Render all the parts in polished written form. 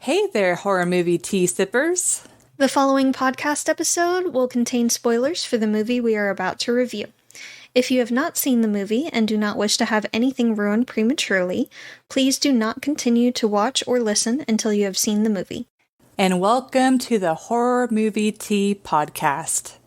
Hey there, horror movie tea sippers. The following podcast episode will contain spoilers for the movie we are about to review. If you have not seen the movie and do not wish to have anything ruined prematurely, please do not continue to watch or listen until you have seen the movie. And welcome to the Horror Movie Tea Podcast.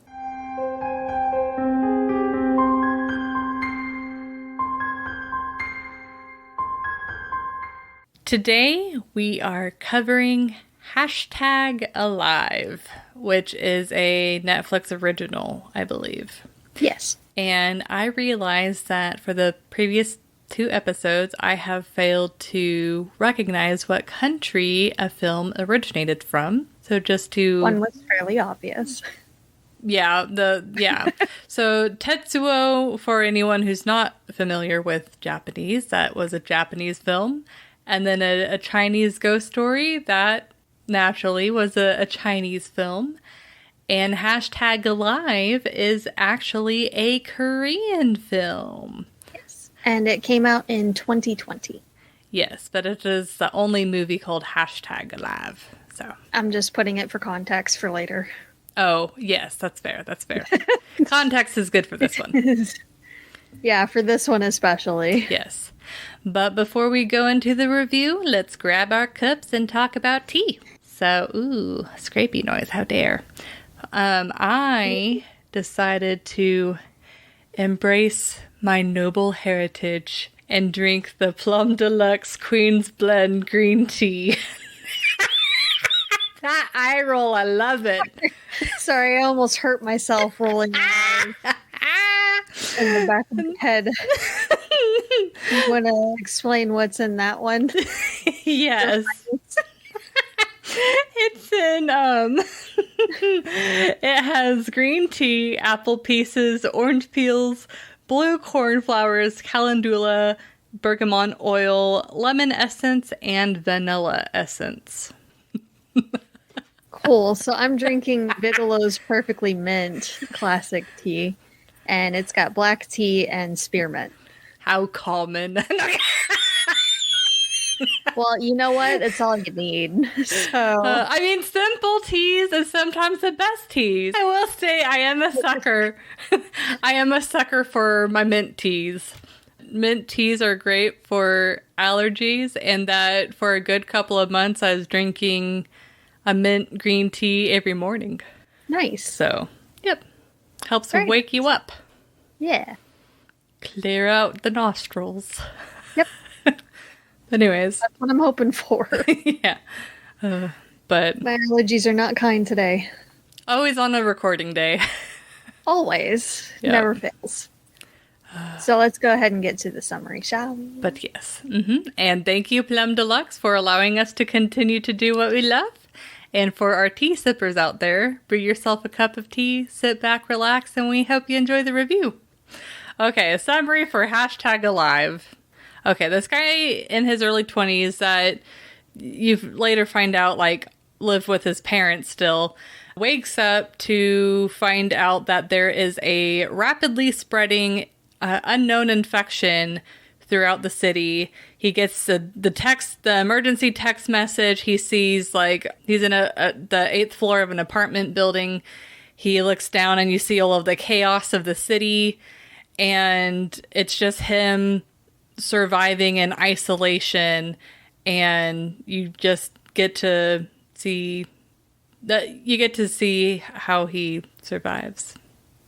Today we are covering #Alive, which is a Netflix original, I believe. Yes. And I realized that for the previous 2 episodes, I have failed to recognize what country a film originated from. So just to... One was fairly obvious. Yeah. So Tetsuo, for anyone who's not familiar with Japanese, that was a Japanese film. And then a Chinese ghost story, that naturally was a Chinese film. And #Alive is actually a Korean film. Yes. And it came out in 2020. Yes, but it is the only movie called #Alive. So I'm just putting it for context for later. Oh, yes, that's fair. Context is good for this one. Yeah, for this one especially. Yes. But before we go into the review, let's grab our cups and talk about tea. So, scrapey noise, how dare. I decided to embrace my noble heritage and drink the Plum Deluxe Queen's Blend green tea. That eye roll, I love it. Sorry, I almost hurt myself rolling my eyes in the back of my head. You want to explain what's in that one? Yes. It's in, it has green tea, apple pieces, orange peels, blue cornflowers, calendula, bergamot oil, lemon essence, and vanilla essence. Cool. So I'm drinking Bigelow's Perfectly Mint classic tea, and it's got black tea and spearmint. How common. Well, you know what? It's all you need. So I mean, simple teas is sometimes the best teas. I will say I am a sucker. I am a sucker for my mint teas. Mint teas are great for allergies, and that for a good couple of months I was drinking a mint green tea every morning. Nice. So, yep. Helps Great. wake you up. Yeah. Clear out the nostrils. Yep. Anyways. That's what I'm hoping for. Yeah. But My allergies are not kind today. always on a recording day. Always. Yeah. Never fails. So let's go ahead and get to the summary, shall we? But yes. And thank you, Plum Deluxe, for allowing us to continue to do what we love. And for our tea sippers out there, brew yourself a cup of tea, sit back, relax, and we hope you enjoy the review. Okay, a summary for #Alive. Okay, this guy in his early 20s that you later find out, lived with his parents still, wakes up to find out that there is a rapidly spreading unknown infection throughout the city. He gets the emergency text message. He sees, he's in the 8th floor of an apartment building. He looks down and you see all of the chaos of the city. And it's just him surviving in isolation. And you just get to see how he survives.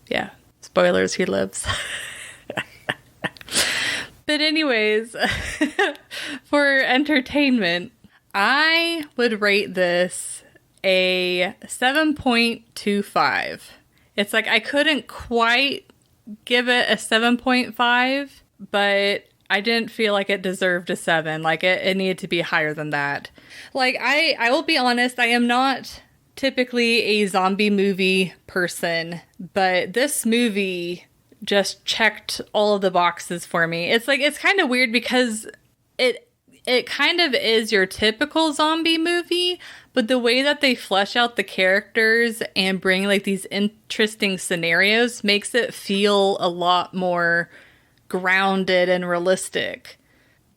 Yeah. Spoilers, he lives. But anyways, for entertainment, I would rate this a 7.25. It's I couldn't quite give it a 7.5, but I didn't feel like it deserved a 7. It needed to be higher than that. I will be honest, I am not typically a zombie movie person, but this movie just checked all of the boxes for me. It's kind of weird because it kind of is your typical zombie movie, but the way that they flesh out the characters and bring these interesting scenarios makes it feel a lot more grounded and realistic.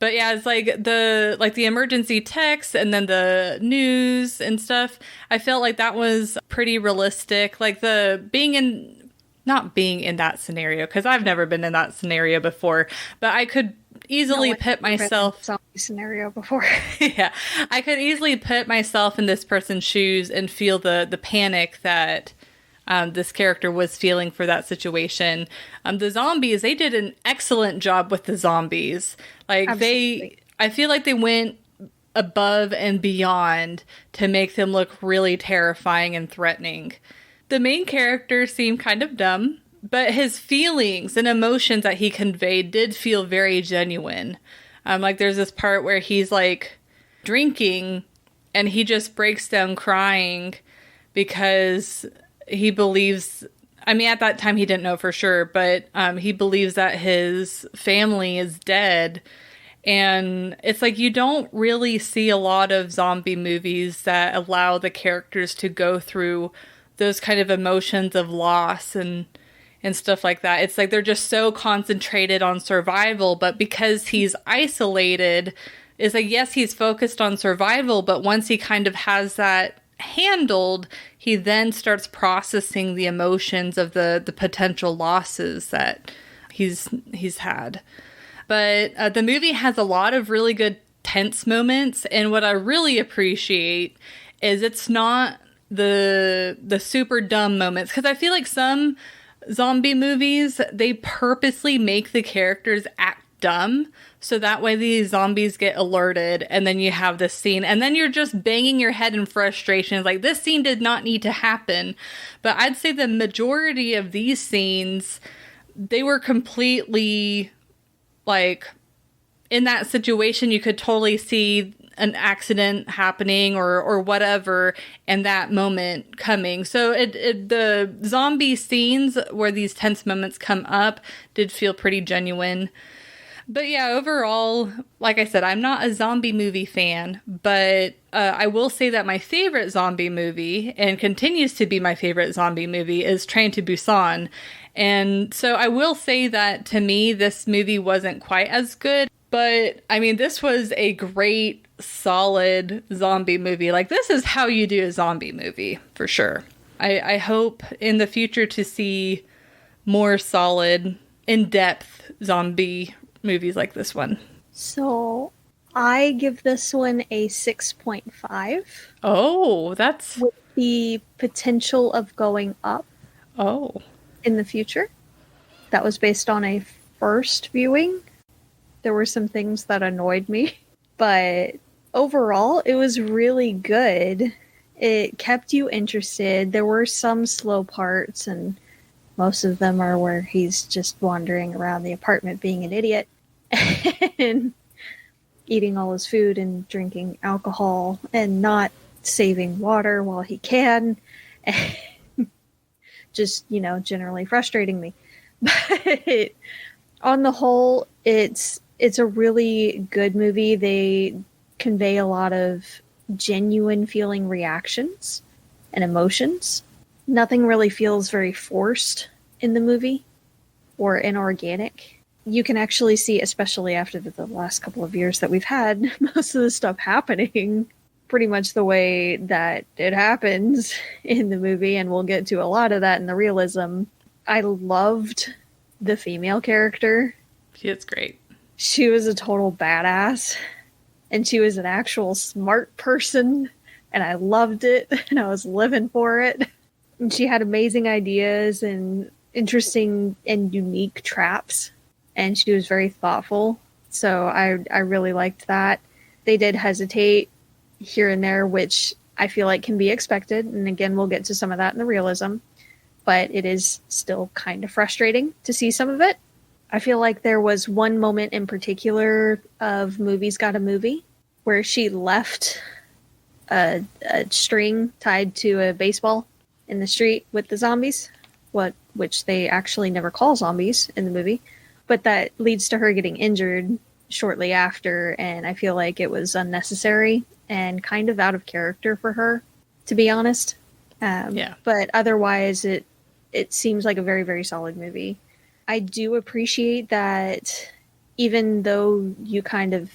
But yeah, it's like the emergency text and then the news and stuff. I felt like that was pretty realistic. Like the being in not being in that scenario, because I've never been in that scenario before, but I could easily put myself zombie scenario before. yeah, I could easily put myself in this person's shoes and feel the panic that this character was feeling for that situation. The zombies, they did an excellent job with the zombies. Like Absolutely. I feel like they went above and beyond to make them look really terrifying and threatening. The main character seemed kind of dumb, but his feelings and emotions that he conveyed did feel very genuine. Like there's this part where he's like drinking and he just breaks down crying because he believes, I mean, at that time he didn't know for sure, but he believes that his family is dead. And it's like you don't really see a lot of zombie movies that allow the characters to go through those kind of emotions of loss and stuff like that. It's like they're just so concentrated on survival, but because he's isolated, it's like, yes, he's focused on survival, but once he kind of has that handled, he then starts processing the emotions of the potential losses that he's had. But the movie has a lot of really good tense moments, and what I really appreciate is it's not the super dumb moments, because I feel like some zombie movies, they purposely make the characters act dumb so that way these zombies get alerted and then you have this scene and then you're just banging your head in frustration like this scene did not need to happen. But I'd say the majority of these scenes, they were completely like in that situation you could totally see an accident happening or whatever and that moment coming. So the zombie scenes where these tense moments come up did feel pretty genuine. But yeah, overall, like I said, I'm not a zombie movie fan, but I will say that my favorite zombie movie, and continues to be my favorite zombie movie, is Train to Busan. And so I will say that to me, this movie wasn't quite as good. But, I mean, this was a great, solid zombie movie. Like, this is how you do a zombie movie, for sure. I hope in the future to see more solid, in-depth zombie movies like this one. So, I give this one a 6.5. Oh, that's... with the potential of going up. Oh. In the future. That was based on a first viewing. There were some things that annoyed me, but overall, it was really good. It kept you interested. There were some slow parts, and most of them are where he's just wandering around the apartment being an idiot and eating all his food and drinking alcohol and not saving water while he can. Just, generally frustrating me. But on the whole, it's a really good movie. They convey a lot of genuine feeling reactions and emotions. Nothing really feels very forced in the movie or inorganic. You can actually see, especially after the last couple of years that we've had, most of the stuff happening pretty much the way that it happens in the movie, and we'll get to a lot of that in the realism. I loved the female character. She is great. She was a total badass, and she was an actual smart person, and I loved it, and I was living for it. And she had amazing ideas and interesting and unique traps, and she was very thoughtful, so I really liked that. They did hesitate here and there, which I feel like can be expected, and again, we'll get to some of that in the realism, but it is still kind of frustrating to see some of it. I feel like there was one moment in particular of Movies Got a Movie where she left a string tied to a baseball in the street with the zombies, which they actually never call zombies in the movie, but that leads to her getting injured shortly after, and I feel like it was unnecessary and kind of out of character for her, to be honest. Yeah. But otherwise, it seems like a very, very solid movie. I do appreciate that even though you kind of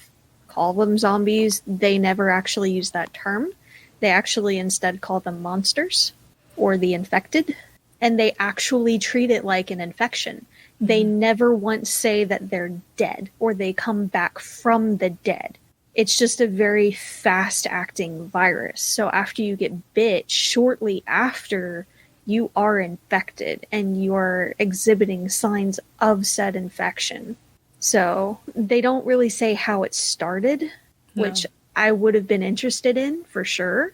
call them zombies, they never actually use that term. They actually instead call them monsters or the infected, and they actually treat it like an infection. They never once say that they're dead or they come back from the dead. It's just a very fast-acting virus. So after you get bit, shortly after, you are infected and you're exhibiting signs of said infection. So they don't really say how it started, which I would have been interested in for sure.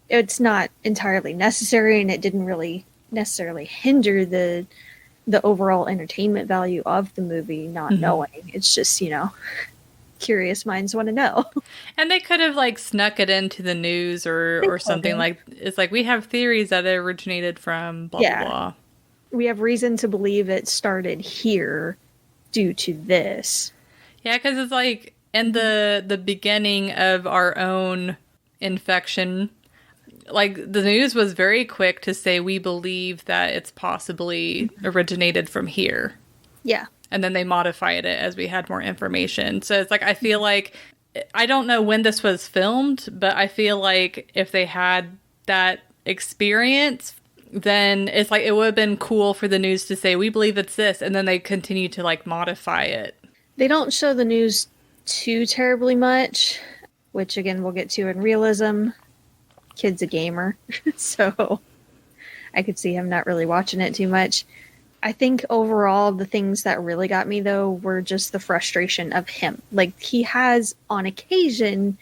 It's not entirely necessary, and it didn't really necessarily hinder the overall entertainment value of the movie, not knowing. It's just, curious minds want to know. And they could have like snuck it into the news or something like, it's like, we have theories that it originated from blah, blah, blah. We have reason to believe it started here due to this. Yeah, because it's like in the beginning of our own infection, like the news was very quick to say we believe that it's possibly originated from here. Yeah. And then they modified it as we had more information. So it's like, I feel like, I don't know when this was filmed, but I feel like if they had that experience, then it's like, it would have been cool for the news to say, we believe it's this. And then they continue to like modify it. They don't show the news too terribly much, which again, we'll get to in realism. Kid's a gamer, so I could see him not really watching it too much. I think overall, the things that really got me, though, were just the frustration of him. Like, he has, on occasion,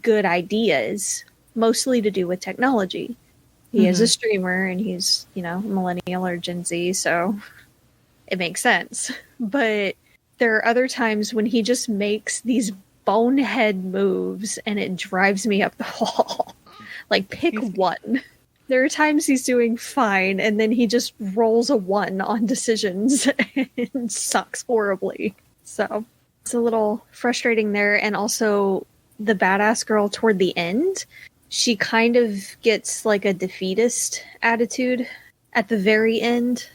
good ideas, mostly to do with technology. He is a streamer, and he's, millennial or Gen Z, so it makes sense. But there are other times when he just makes these bonehead moves, and it drives me up the wall. Like, pick one. There are times he's doing fine, and then he just rolls a 1 on decisions and sucks horribly. So, it's a little frustrating there. And also, the badass girl toward the end, she kind of gets like a defeatist attitude at the very end.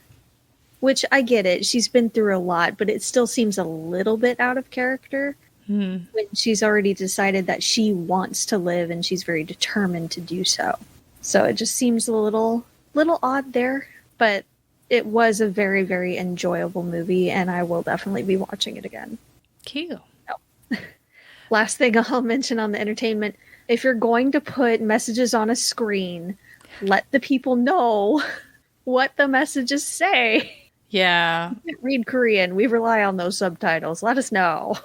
Which, I get it. She's been through a lot, but it still seems a little bit out of character. When she's already decided that she wants to live and she's very determined to do so. So it just seems a little odd there, but it was a very, very enjoyable movie, and I will definitely be watching it again. Cute. Oh. Last thing I'll mention on the entertainment, if you're going to put messages on a screen, let the people know what the messages say. Yeah. We can't read Korean. We rely on those subtitles. Let us know.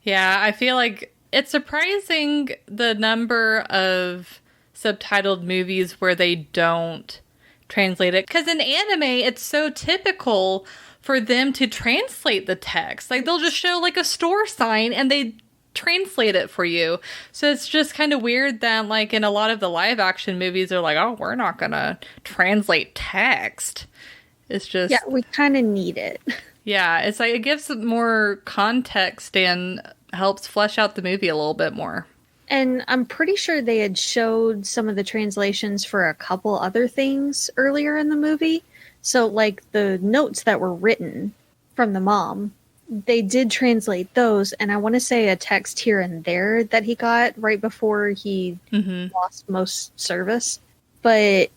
Yeah, I feel like it's surprising the number of subtitled movies where they don't translate it. Because in anime, it's so typical for them to translate the text. Like, they'll just show like a store sign and they translate it for you. So it's just kind of weird that like in a lot of the live action movies, they're like, oh, we're not going to translate text. It's just... Yeah, we kind of need it. Yeah, it's like it gives more context and helps flesh out the movie a little bit more. And I'm pretty sure they had showed some of the translations for a couple other things earlier in the movie. So, like, the notes that were written from the mom, they did translate those. And I want to say a text here and there that he got right before he lost most service. But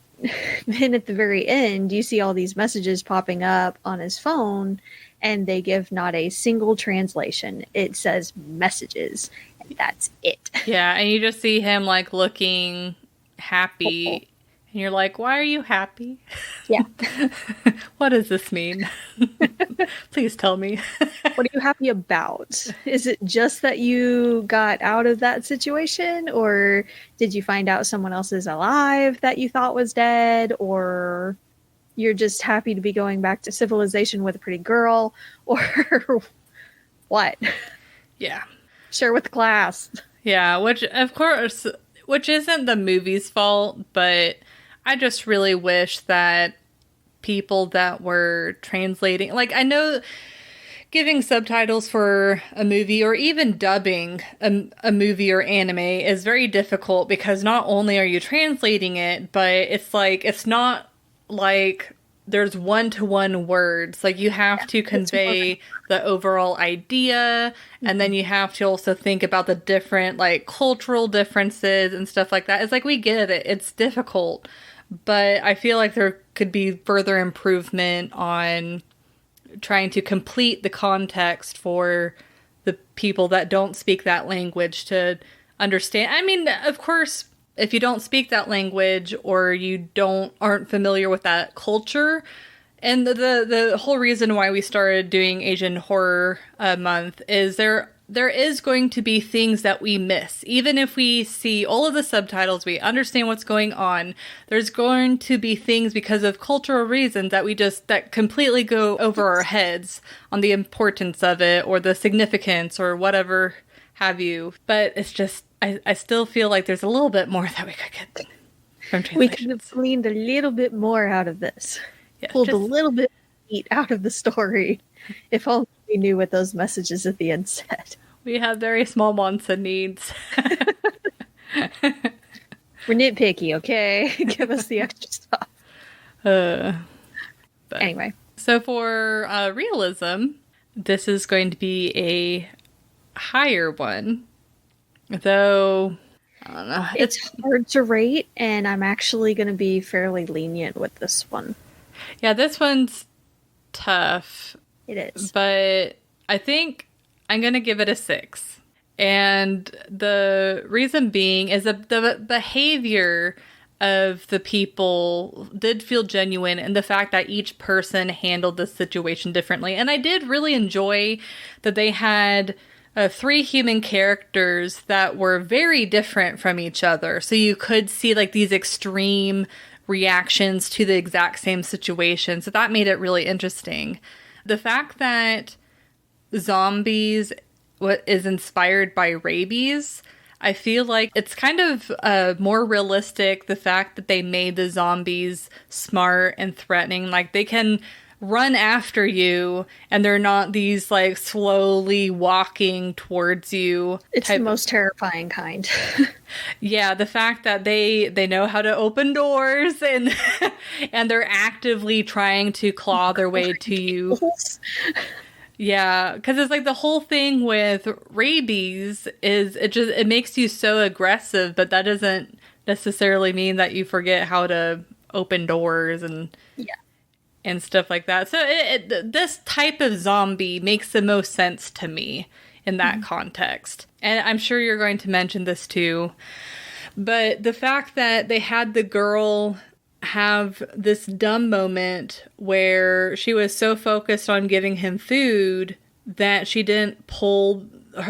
then at the very end, you see all these messages popping up on his phone, and they give not a single translation. It says messages, and that's it. Yeah, and you just see him, like, looking happy, and you're like, why are you happy? Yeah. What does this mean? Please tell me. What are you happy about? Is it just that you got out of that situation, or did you find out someone else is alive that you thought was dead, or... you're just happy to be going back to civilization with a pretty girl, or what? Yeah. Share with the class. Yeah, which, of course, which isn't the movie's fault, but I just really wish that people that were translating, like, I know giving subtitles for a movie or even dubbing a movie or anime is very difficult because not only are you translating it, but it's like, it's not like there's one-to-one words. Like, you have to convey the overall idea, and then you have to also think about the different, like, cultural differences and stuff like that. It's like, we get it. It's difficult. But I feel like there could be further improvement on trying to complete the context for the people that don't speak that language to understand. I mean, of course, if you don't speak that language or you aren't familiar with that culture, and the whole reason why we started doing Asian Horror Month is there is going to be things that we miss. Even if we see all of the subtitles, we understand what's going on, there's going to be things because of cultural reasons that completely go over our heads on the importance of it or the significance or whatever have you. But it's just, I still feel like there's a little bit more that we could get from translations. We could have gleaned a little bit more out of this. Yeah, pulled a little bit of meat out of the story. If only we knew what those messages at the end said. We have very small wants and needs. We're nitpicky, okay? Give us the extra stuff. But anyway. So for realism, this is going to be a higher one. Though, I don't know. It's hard to rate, and I'm actually going to be fairly lenient with this one. Yeah, this one's tough. It is. But I think I'm going to give it a 6. And the reason being is that the behavior of the people did feel genuine, and the fact that each person handled the situation differently. And I did really enjoy that they had 3 human characters that were very different from each other. So you could see like these extreme reactions to the exact same situation. So that made it really interesting. The fact that zombies is inspired by rabies, I feel like it's kind of more realistic, the fact that they made the zombies smart and threatening. Like, they can run after you, and they're not these, like, slowly walking towards you. It's the most terrifying kind. Yeah, the fact that they know how to open doors, and and they're actively trying to claw their way to you. Yeah, because it's like the whole thing with rabies is it makes you so aggressive, but that doesn't necessarily mean that you forget how to open doors and stuff like that. So this type of zombie makes the most sense to me in that context. And I'm sure you're going to mention this too. But the fact that they had the girl have this dumb moment where she was so focused on giving him food that she didn't pull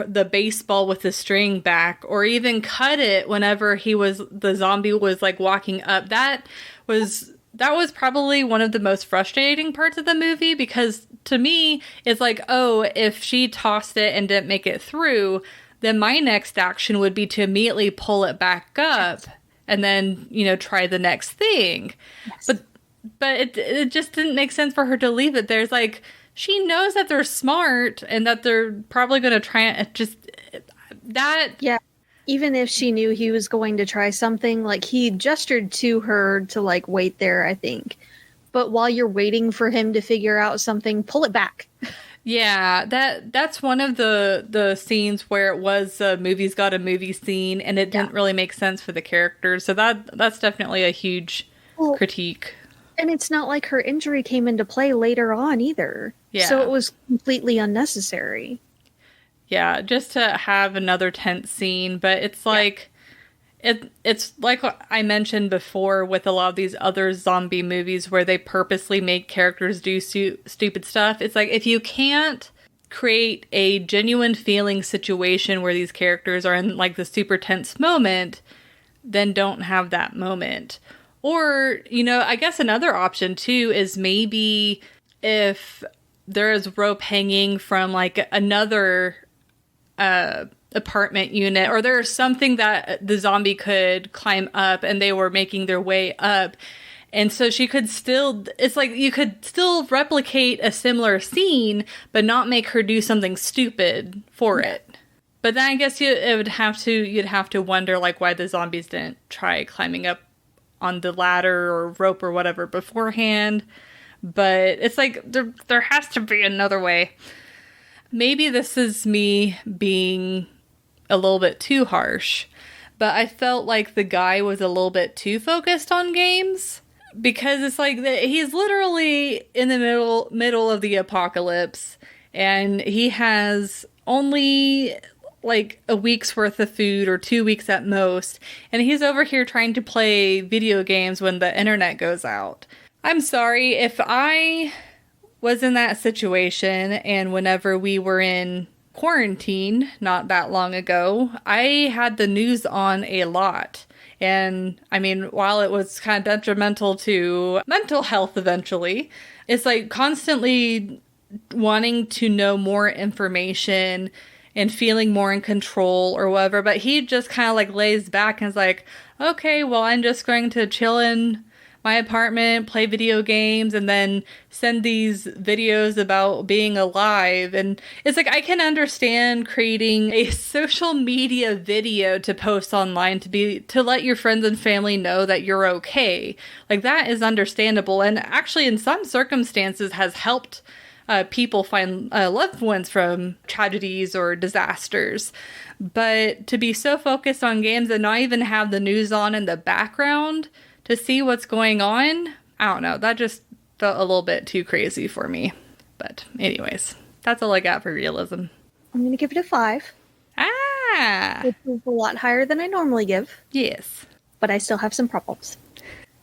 the baseball with the string back or even cut it whenever the zombie was like walking up. That was probably one of the most frustrating parts of the movie, because to me, it's like, oh, if she tossed it and didn't make it through, then my next action would be to immediately pull it back up and then, try the next thing. Yes. But it just didn't make sense for her to leave it there. It's like, she knows that they're smart and that they're probably going to try it. Just that. Yeah. Even if she knew he was going to try something, like, he gestured to her to, like, wait there, I think. But while you're waiting for him to figure out something, pull it back. Yeah, that's one of the scenes where it was movies got a movie scene, and it didn't really make sense for the characters. So that's definitely a huge critique. And it's not like her injury came into play later on either. Yeah. So it was completely unnecessary. Yeah, just to have another tense scene, but it's like it's like I mentioned before with a lot of these other zombie movies where they purposely make characters do stupid stuff. It's like, if you can't create a genuine feeling situation where these characters are in like the super tense moment, then don't have that moment. Or, I guess another option too is maybe if there is rope hanging from like another apartment unit, or there's something that the zombie could climb up and they were making their way up. And so she could still, it's like you could still replicate a similar scene, but not make her do something stupid for it. But then I guess you'd have to wonder like why the zombies didn't try climbing up on the ladder or rope or whatever beforehand. But it's like there has to be another way. Maybe this is me being a little bit too harsh, but I felt like the guy was a little bit too focused on games, because it's like he's literally in the middle of the apocalypse, and he has only like a week's worth of food, or 2 weeks at most, and he's over here trying to play video games when the internet goes out. I'm sorry, if I was in that situation, and whenever we were in quarantine not that long ago, I had the news on a lot. And I mean, while it was kind of detrimental to mental health eventually, it's like constantly wanting to know more information and feeling more in control or whatever. But he just kind of like lays back and is like, okay, well, I'm just going to chill in my apartment, play video games, and then send these videos about being alive. And it's like, I can understand creating a social media video to post online to let your friends and family know that you're okay. Like, that is understandable, and actually in some circumstances has helped people find loved ones from tragedies or disasters. But to be so focused on games and not even have the news on in the background to see what's going on, I don't know. That just felt a little bit too crazy for me. But anyways, that's all I got for realism. I'm going to give it a 5. Ah! Which is a lot higher than I normally give. Yes. But I still have some problems.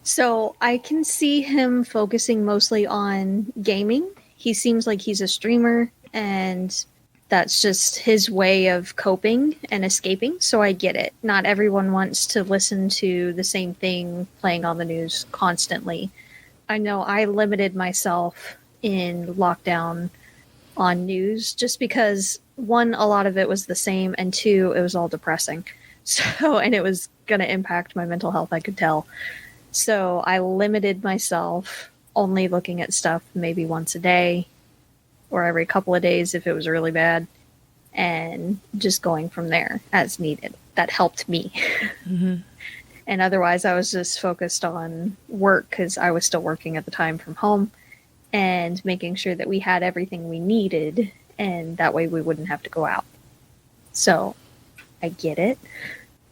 So I can see him focusing mostly on gaming. He seems like he's a streamer, and that's just his way of coping and escaping, so I get it. Not everyone wants to listen to the same thing playing on the news constantly. I know I limited myself in lockdown on news just because, one, a lot of it was the same, and two, it was all depressing. So, and it was going to impact my mental health, I could tell. So I limited myself, only looking at stuff maybe once a day, or every couple of days if it was really bad, and just going from there as needed. That helped me. Mm-hmm. And otherwise, I was just focused on work, because I was still working at the time from home, and making sure that we had everything we needed, and that way we wouldn't have to go out. So I get it.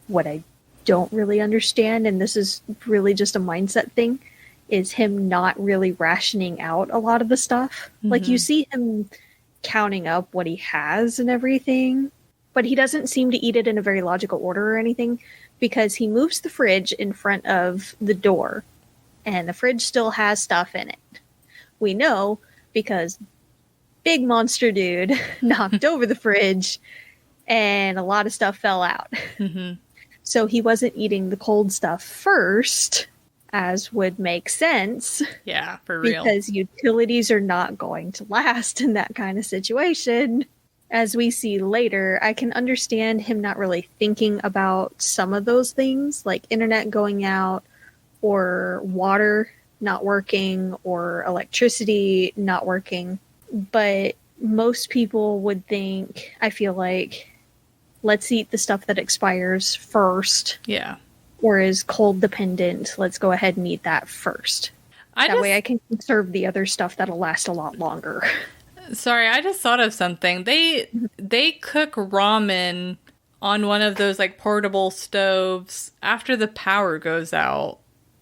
What I don't really understand, and this is really just a mindset thing, is him not really rationing out a lot of the stuff. Mm-hmm. Like, you see him counting up what he has and everything, but he doesn't seem to eat it in a very logical order or anything, because he moves the fridge in front of the door, and the fridge still has stuff in it. We know because big monster dude knocked over the fridge, and a lot of stuff fell out. Mm-hmm. So he wasn't eating the cold stuff first, as would make sense. Yeah, for real. Because utilities are not going to last in that kind of situation. As we see later, I can understand him not really thinking about some of those things, like internet going out, or water not working, or electricity not working. But most people would think, I feel like, let's eat the stuff that expires first. Yeah. Or is cold dependent. Let's go ahead and eat that first. That way I can conserve the other stuff that'll last a lot longer. Sorry, I just thought of something. They cook ramen on one of those like portable stoves after the power goes out.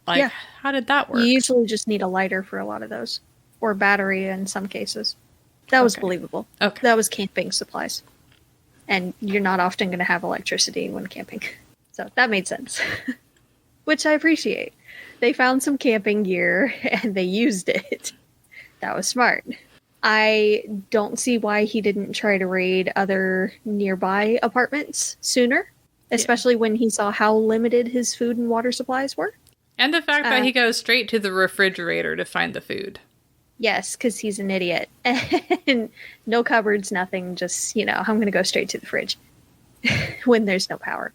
Like, yeah. How did that work? You usually just need a lighter for a lot of those. Or battery in some cases. That was believable. Okay. That was camping supplies. And you're not often going to have electricity when camping. So that made sense. Which I appreciate. They found some camping gear and they used it. That was smart. I don't see why he didn't try to raid other nearby apartments sooner. Especially when he saw how limited his food and water supplies were. And the fact that he goes straight to the refrigerator to find the food. Yes, because he's an idiot. And no cupboards, nothing. Just, I'm going to go straight to the fridge when there's no power.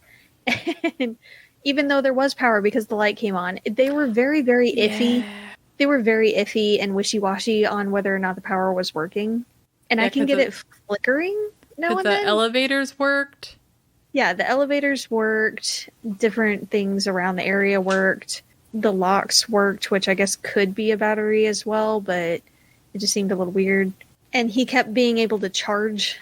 And even though there was power because the light came on, they were very, very iffy. Yeah. They were very iffy and wishy-washy on whether or not the power was working. And I can get it flickering now and then. The elevators worked? Yeah, the elevators worked. Different things around the area worked. the locks worked, which I guess could be a battery as well, but it just seemed a little weird. And he kept being able to charge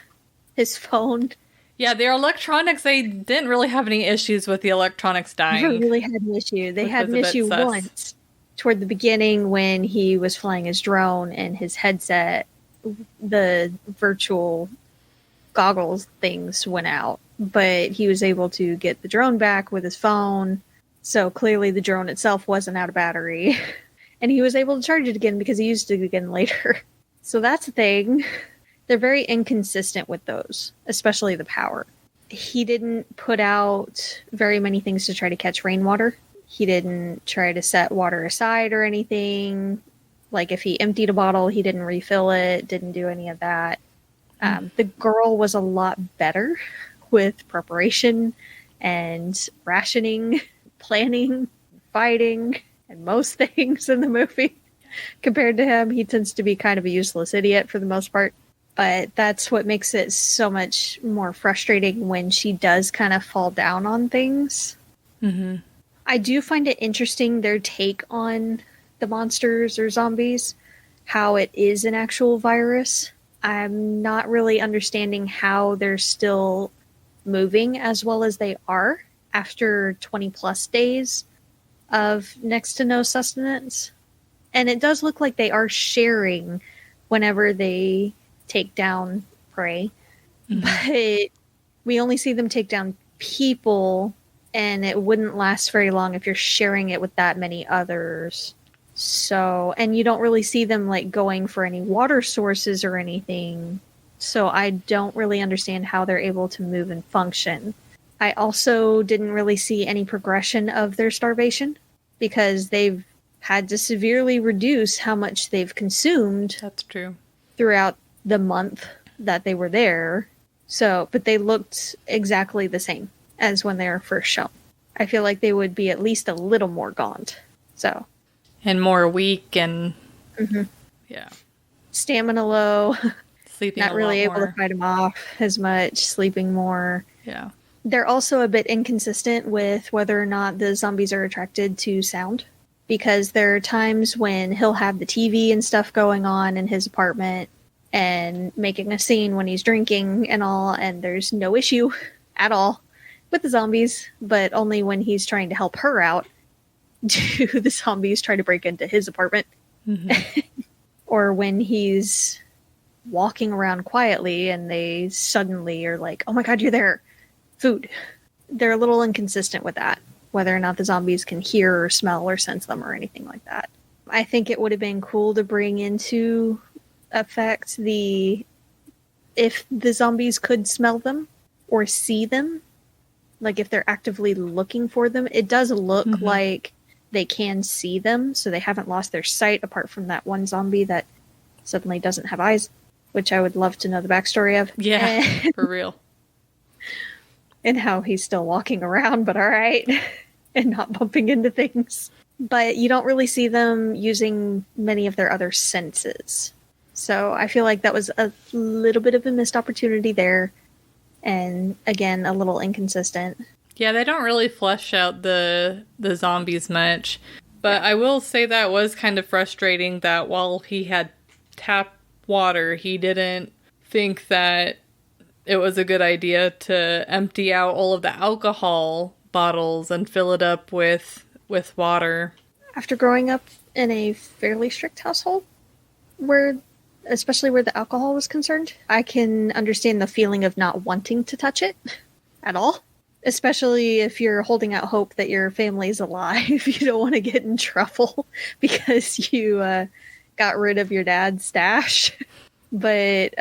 his phone. Yeah, their electronics, they didn't really have any issues with the electronics dying. Never really had an issue. They had an issue once toward the beginning when he was flying his drone and his headset, the virtual goggles things went out. But he was able to get the drone back with his phone. So clearly the drone itself wasn't out of battery. And he was able to charge it again because he used it again later. So that's a thing. They're very inconsistent with those, especially the power. He didn't put out very many things to try to catch rainwater. He didn't try to set water aside or anything. Like if he emptied a bottle, he didn't refill it, didn't do any of that. The girl was a lot better with preparation and rationing, planning, fighting, and most things in the movie. Compared to him, he tends to be kind of a useless idiot for the most part. But that's what makes it so much more frustrating when she does kind of fall down on things. Mm-hmm. I do find it interesting, their take on the monsters or zombies, how it is an actual virus. I'm not really understanding how they're still moving as well as they are after 20 plus days of next to no sustenance. And it does look like they are sharing whenever they take down prey. Mm-hmm. But we only see them take down people, and it wouldn't last very long if you're sharing it with that many others. So, and you don't really see them like going for any water sources or anything. So I don't really understand how they're able to move and function. I also didn't really see any progression of their starvation because they've had to severely reduce how much they've consumed. That's true. Throughout the month that they were there. So, but they looked exactly the same as when they were first shown. I feel like they would be at least a little more gaunt. So. And more weak and... Mm-hmm. Yeah. Stamina low. Sleeping Not really able to fight them off as much. Sleeping more. Yeah. They're also a bit inconsistent with whether or not the zombies are attracted to sound. Because there are times when he'll have the TV and stuff going on in his apartment and making a scene when he's drinking and all, and there's no issue at all with the zombies, but only when he's trying to help her out do the zombies try to break into his apartment. Mm-hmm. Or when he's walking around quietly and they suddenly are like, oh my god, you're there! Food. They're a little inconsistent with that, whether or not the zombies can hear or smell or sense them or anything like that. I think it would have been cool to bring into effect if the zombies could smell them or see them, like if they're actively looking for them. It does look like they can see them, so they haven't lost their sight apart from that one zombie that suddenly doesn't have eyes, which I would love to know the backstory of. Yeah, for real. And how he's still walking around, but alright, and not bumping into things. But you don't really see them using many of their other senses. So I feel like that was a little bit of a missed opportunity there. And again, a little inconsistent. Yeah, they don't really flesh out the zombies much. But I will say that was kind of frustrating that while he had tap water, he didn't think that it was a good idea to empty out all of the alcohol bottles and fill it up with water. After growing up in a fairly strict household, especially where the alcohol was concerned, I can understand the feeling of not wanting to touch it at all. Especially if you're holding out hope that your family's alive. You don't want to get in trouble because you got rid of your dad's stash. But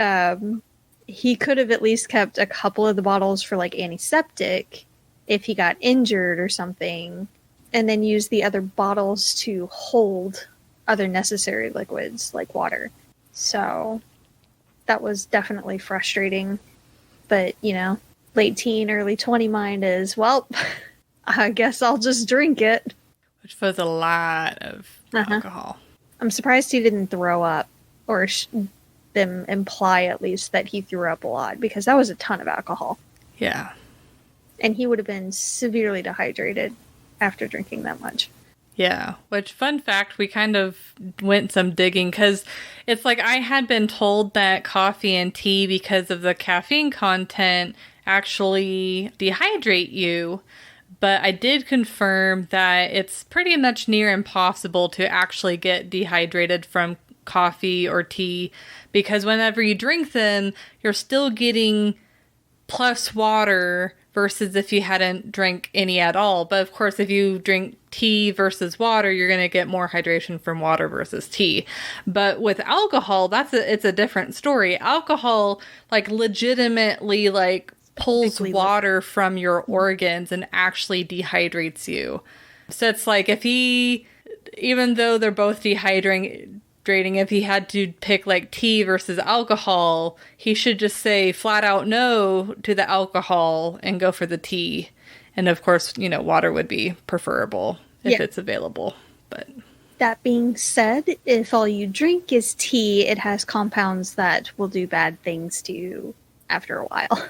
he could have at least kept a couple of the bottles for like antiseptic if he got injured or something, and then use the other bottles to hold other necessary liquids like water. So that was definitely frustrating. But, you know, late teen, early 20 mind is, well, I guess I'll just drink it. Which was a lot of alcohol. I'm surprised he didn't throw up, or them imply at least that he threw up a lot, because that was a ton of alcohol. Yeah. And he would have been severely dehydrated after drinking that much. Yeah, which fun fact, we kind of went some digging because it's like I had been told that coffee and tea, because of the caffeine content, actually dehydrate you. But I did confirm that it's pretty much near impossible to actually get dehydrated from coffee or tea, because whenever you drink them, you're still getting plus water versus if you hadn't drank any at all. But of course, if you drink tea versus water, you're going to get more hydration from water versus tea. But with alcohol, it's a different story. Alcohol, like, legitimately, like, pulls water from your organs and actually dehydrates you. So it's like, even though they're both dehydrating, if he had to pick like tea versus alcohol, he should just say flat out no to the alcohol and go for the tea. And of course, water would be preferable if it's available. But that being said, if all you drink is tea, it has compounds that will do bad things to you after a while.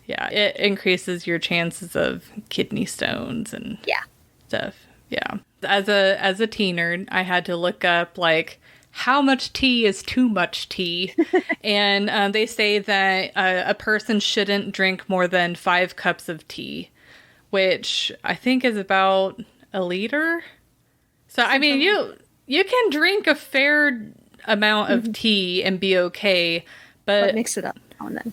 Yeah, it increases your chances of kidney stones and stuff. Yeah. As a teen nerd, I had to look up like how much tea is too much tea. And they say that a person shouldn't drink more than 5 cups of tea, which I think is about a liter. So, I mean, you can drink a fair amount of tea and be okay, but mix it up now and then.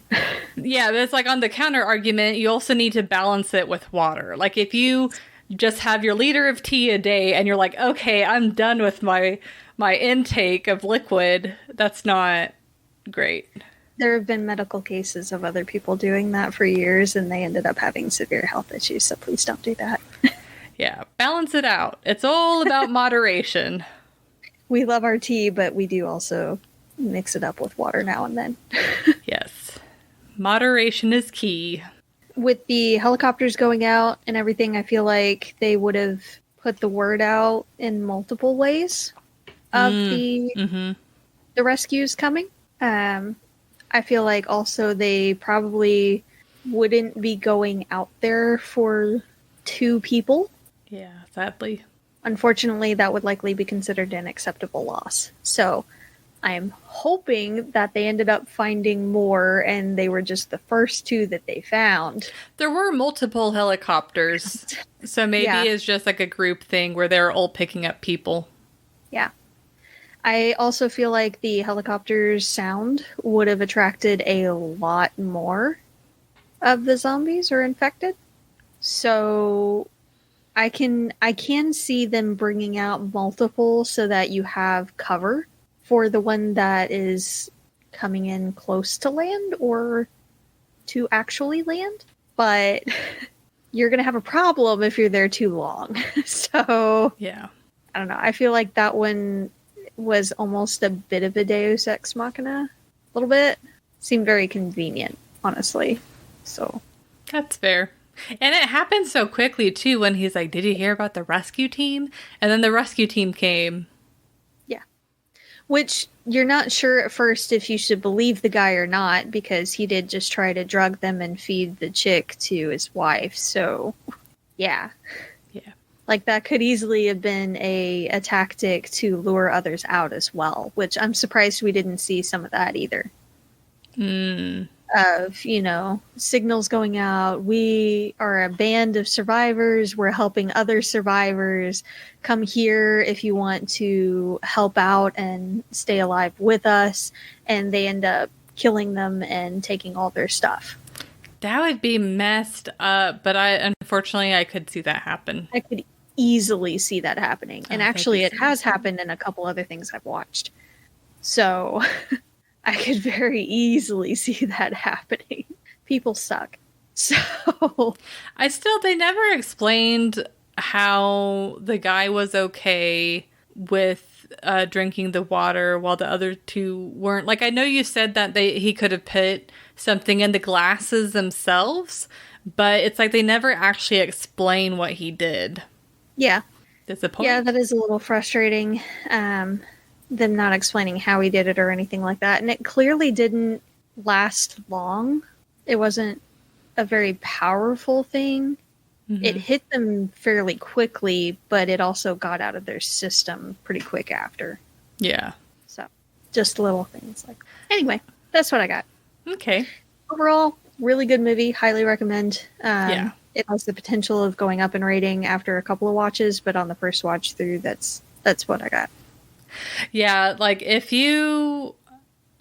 Yeah, but it's like on the counter argument, you also need to balance it with water. Like if you just have your liter of tea a day and you're like, okay, I'm done with my intake of liquid, that's not great. There have been medical cases of other people doing that for years, and they ended up having severe health issues, so please don't do that. Yeah, balance it out. It's all about moderation. We love our tea, but we do also mix it up with water now and then. Yes. Moderation is key. With the helicopters going out and everything, I feel like they would have put the word out in multiple ways of the rescues coming. I feel like also they probably wouldn't be going out there for 2 people. Yeah, sadly. Unfortunately, that would likely be considered an acceptable loss. So I'm hoping that they ended up finding more and they were just the first 2 that they found. There were multiple helicopters. So maybe it's just like a group thing where they're all picking up people. Yeah. I also feel like the helicopter's sound would have attracted a lot more of the zombies or infected. So I can see them bringing out multiple so that you have cover for the one that is coming in close to land or to actually land. But you're going to have a problem if you're there too long. So, yeah. I don't know. I feel like that one was almost a bit of a Deus Ex Machina. A little bit. Seemed very convenient, honestly. So. That's fair. And it happened so quickly, too, when he's like, did you hear about the rescue team? And then the rescue team came. Yeah. Which you're not sure at first if you should believe the guy or not, because he did just try to drug them and feed the chick to his wife. So, yeah. Yeah. Like, that could easily have been a tactic to lure others out as well, which I'm surprised we didn't see some of that either. Of, signals going out. We are a band of survivors. We're helping other survivors. Come here if you want to help out and stay alive with us. And they end up killing them and taking all their stuff. That would be messed up, but unfortunately I could see that happen. I could easily see that happening. And actually it has happened in a couple other things I've watched. So I could very easily see that happening. People suck. So they never explained how the guy was okay with drinking the water while the other 2 weren't. Like, I know you said that he could have put something in the glasses themselves, but it's like they never actually explain what he did. Yeah. Disappointing. Yeah, that is a little frustrating. Them not explaining how he did it or anything like that. And it clearly didn't last long. It wasn't a very powerful thing. It hit them fairly quickly, but it also got out of their system pretty quick after. Yeah. So, just little things like. Anyway, that's what I got. Okay. Overall, really good movie. Highly recommend. Yeah. It has the potential of going up in rating after a couple of watches, but on the first watch through, that's what I got. Yeah, like if you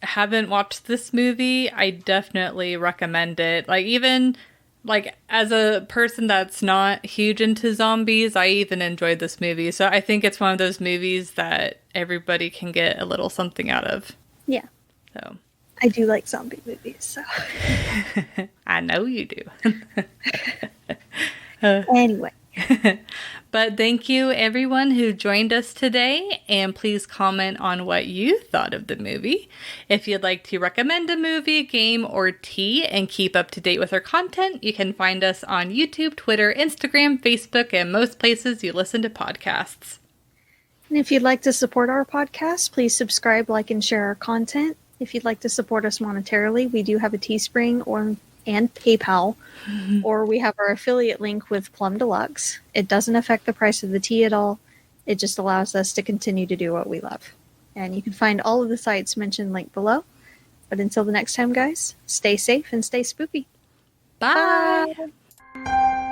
haven't watched this movie, I definitely recommend it. Like even like as a person that's not huge into zombies, I even enjoyed this movie. So I think it's one of those movies that everybody can get a little something out of. Yeah. So I do like zombie movies, so. I know you do. Anyway. But thank you everyone who joined us today, and please comment on what you thought of the movie. If you'd like to recommend a movie, game, or tea and keep up to date with our content, you can find us on YouTube, Twitter, Instagram, Facebook, and most places you listen to podcasts. And if you'd like to support our podcast, please subscribe, like, and share our content. If you'd like to support us monetarily, we do have a Teespring and PayPal, or we have our affiliate link with Plum Deluxe. It doesn't affect the price of the tea at all. It just allows us to continue to do what we love. And you can find all of the sites mentioned linked below. But until the next time, guys, stay safe and stay spooky. Bye. Bye.